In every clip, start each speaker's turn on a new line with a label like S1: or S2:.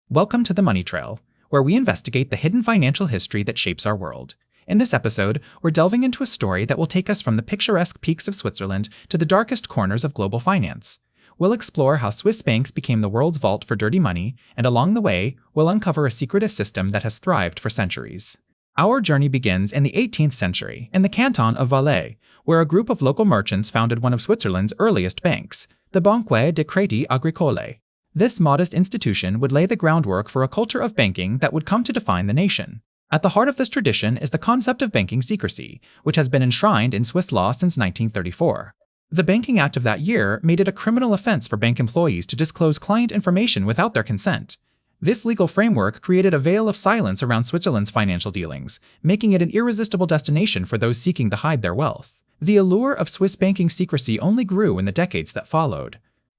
S1: Welcome to the Money Trail, where we investigate the hidden financial history that shapes our world. In this episode, we're delving into a story that will take us from the picturesque peaks of Switzerland to the darkest corners of global finance. We'll explore how Swiss banks became the world's vault for dirty money, and along the way, we'll uncover a secretive system that has thrived for centuries. Our journey begins in the 18th century, in the canton of Valais, where a group of local merchants founded one of Switzerland's earliest banks, the Banque de Crédit Agricole. This modest institution would lay the groundwork for a culture of banking that would come to define the nation. At the heart of this tradition is the concept of banking secrecy, which has been enshrined in Swiss law since 1934. The Banking Act of that year made it a criminal offense for bank employees to disclose client information without their consent. This legal framework created a veil of silence around Switzerland's financial dealings, making it an irresistible destination for those seeking to hide their wealth. The allure of Swiss banking secrecy only grew in the decades that followed.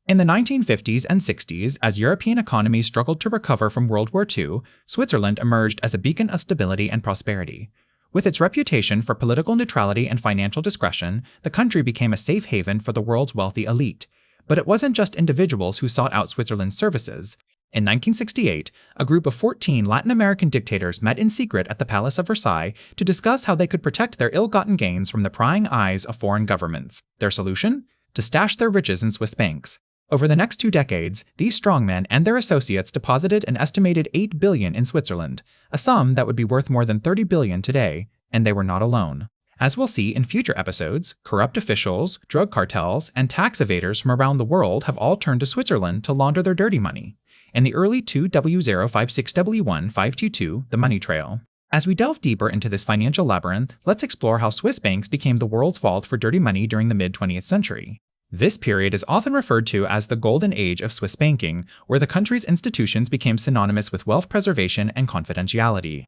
S1: In the 1950s and 60s, as European economies struggled to recover from World War II, Switzerland emerged as a beacon of stability and prosperity. With its reputation for political neutrality and financial discretion, the country became a safe haven for the world's wealthy elite. But it wasn't just individuals who sought out Switzerland's services. In 1968, a group of 14 Latin American dictators met in secret at the Palace of Versailles to discuss how they could protect their ill-gotten gains from the prying eyes of foreign governments. Their solution? To stash their riches in Swiss banks. Over the next 2 decades, these strongmen and their associates deposited an estimated $8 billion in Switzerland, a sum that would be worth more than $30 billion today, and they were not alone. As we'll see in future episodes, corrupt officials, drug cartels, and tax evaders from around the world have all turned to Switzerland to launder their dirty money. In the early 2W056W1522, the Money Trail. As we delve deeper into this financial labyrinth, let's explore how Swiss banks became the world's vault for dirty money during the mid-20th century. This period is often referred to as the Golden Age of Swiss banking, where the country's institutions became synonymous with wealth preservation and confidentiality.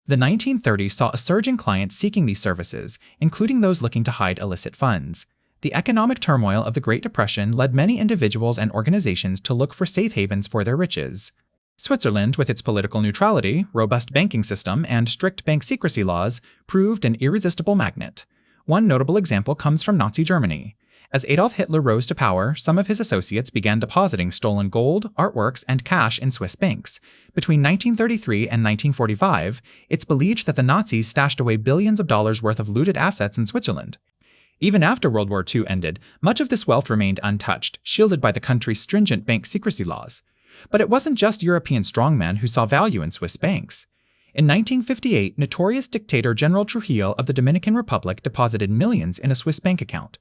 S1: The 1930s saw a surge in clients seeking these services, including those looking to hide illicit funds. The economic turmoil of the Great Depression led many individuals and organizations to look for safe havens for their riches. Switzerland, with its political neutrality, robust banking system, and strict bank secrecy laws, proved an irresistible magnet. One notable example comes from Nazi Germany. As Adolf Hitler rose to power, some of his associates began depositing stolen gold, artworks, and cash in Swiss banks. Between 1933 and 1945, it's believed that the Nazis stashed away billions of dollars worth of looted assets in Switzerland. Even after World War II ended, much of this wealth remained untouched, shielded by the country's stringent bank secrecy laws. But it wasn't just European strongmen who saw value in Swiss banks. In 1958, notorious dictator General Trujillo of the Dominican Republic deposited millions in a Swiss bank account.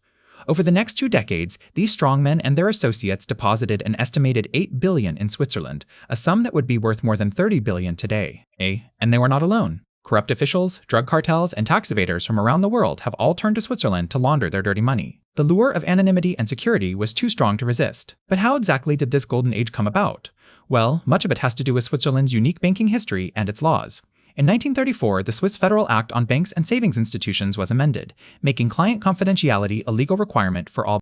S1: Over the next 2 decades, these strongmen and their associates deposited an estimated $8 billion in Switzerland, a sum that would be worth more than $30 billion today. And they were not alone. Corrupt officials, drug cartels, and tax evaders from around the world have all turned to Switzerland to launder their dirty money. The lure of anonymity and security was too strong to resist. But how exactly did this golden age come about? Well, much of it has to do with Switzerland's unique banking history and its laws. In 1934, the Swiss Federal Act on Banks and Savings Institutions was amended, making client confidentiality a legal requirement for all